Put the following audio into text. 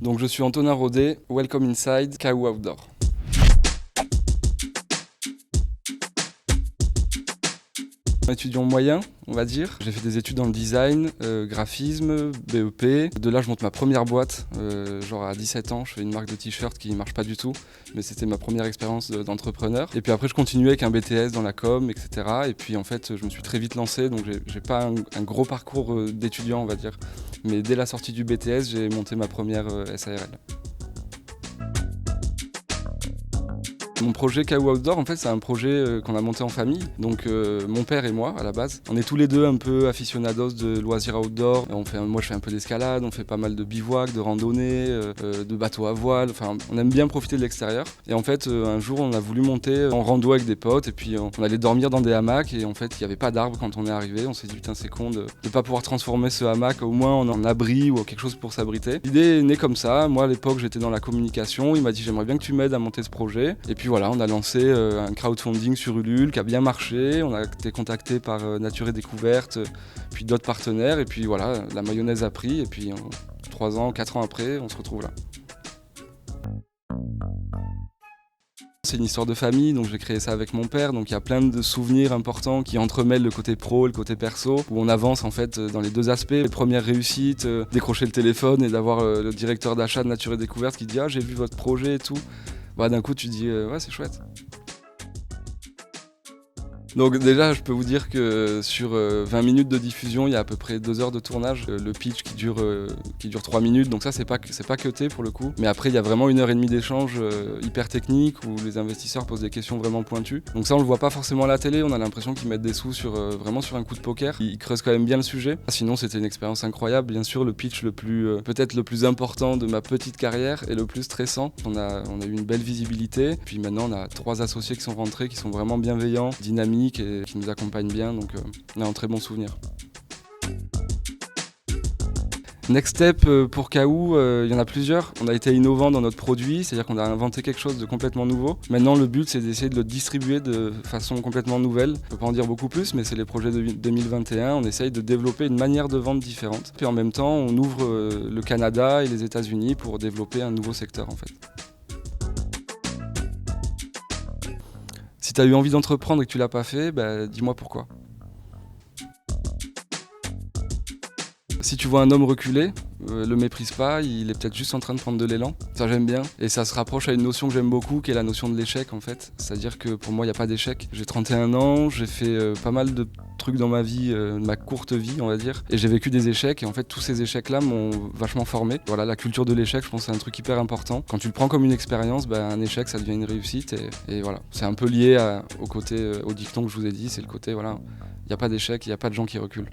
Donc je suis Antonin Rodet, welcome inside KU Outdoor. Étudiant moyen, on va dire. J'ai fait des études dans le design, graphisme, BEP. De là, je monte ma première boîte, genre à 17 ans. Je fais une marque de t-shirt qui marche pas du tout, mais c'était ma première expérience d'entrepreneur. Et puis après, je continuais avec un BTS dans la com, etc. Et puis en fait, je me suis très vite lancé, donc j'ai pas un gros parcours d'étudiant, on va dire. Mais dès la sortie du BTS, j'ai monté ma première SARL. Mon projet KU Outdoor, en fait, c'est un projet qu'on a monté en famille. Donc mon père et moi, à la base, on est tous les deux un peu aficionados de loisirs outdoor. Moi, je fais un peu d'escalade, on fait pas mal de bivouac, de randonnée, de bateaux à voile. Enfin, on aime bien profiter de l'extérieur. Et en fait, un jour, on a voulu monter en rando avec des potes et puis on allait dormir dans des hamacs. Et en fait, il n'y avait pas d'arbres quand on est arrivé. On s'est dit, putain, c'est con de ne pas pouvoir transformer ce hamac au moins en abri ou quelque chose pour s'abriter. L'idée est née comme ça. Moi, à l'époque, j'étais dans la communication. Il m'a dit, j'aimerais bien que tu m'aides à monter ce projet. Et puis voilà, on a lancé un crowdfunding sur Ulule qui a bien marché. On a été contacté par Nature et Découverte, puis d'autres partenaires. Et puis voilà, la mayonnaise a pris. Et puis 3 ans, 4 ans après, on se retrouve là. C'est une histoire de famille, donc j'ai créé ça avec mon père, donc il y a plein de souvenirs importants qui entremêlent le côté pro et le côté perso, où on avance en fait dans les deux aspects. Les premières réussites, décrocher le téléphone et d'avoir le directeur d'achat de Nature et Découverte qui dit « Ah, j'ai vu votre projet et tout ». Bah, d'un coup tu dis ouais, c'est chouette. Donc déjà, je peux vous dire que sur 20 minutes de diffusion, il y a à peu près 2 heures de tournage. Le pitch qui dure 3 minutes, donc ça c'est pas cuté pour le coup. Mais après, il y a vraiment 1h30 d'échange hyper technique où les investisseurs posent des questions vraiment pointues. Donc ça, on le voit pas forcément à la télé, on a l'impression qu'ils mettent des sous vraiment sur un coup de poker. Ils creusent quand même bien le sujet. Sinon, c'était une expérience incroyable. Bien sûr, le pitch peut-être le plus important de ma petite carrière et le plus stressant. On a eu une belle visibilité. Puis maintenant, on a 3 associés qui sont rentrés, qui sont vraiment bienveillants, dynamiques, et qui nous accompagne bien, donc on a un très bon souvenir. Next step pour KU, il y en a plusieurs. On a été innovant dans notre produit, c'est-à-dire qu'on a inventé quelque chose de complètement nouveau. Maintenant, le but, c'est d'essayer de le distribuer de façon complètement nouvelle. Je ne peux pas en dire beaucoup plus, mais c'est les projets de 2021. On essaye de développer une manière de vente différente. Puis en même temps, on ouvre le Canada et les États-Unis pour développer un nouveau secteur, en fait. Si tu as eu envie d'entreprendre et que tu l'as pas fait, bah, dis-moi pourquoi. Si tu vois un homme reculer, le méprise pas, il est peut-être juste en train de prendre de l'élan. Ça, j'aime bien. Et ça se rapproche à une notion que j'aime beaucoup, qui est la notion de l'échec en fait. C'est-à-dire que pour moi, il n'y a pas d'échec. J'ai 31 ans, j'ai fait pas mal de trucs dans ma vie, ma courte vie on va dire. Et j'ai vécu des échecs et en fait tous ces échecs-là m'ont vachement formé. Voilà, la culture de l'échec, je pense que c'est un truc hyper important. Quand tu le prends comme une expérience, un échec ça devient une réussite et voilà. C'est un peu lié au dicton que je vous ai dit, c'est le côté voilà, il n'y a pas d'échec, il n'y a pas de gens qui reculent.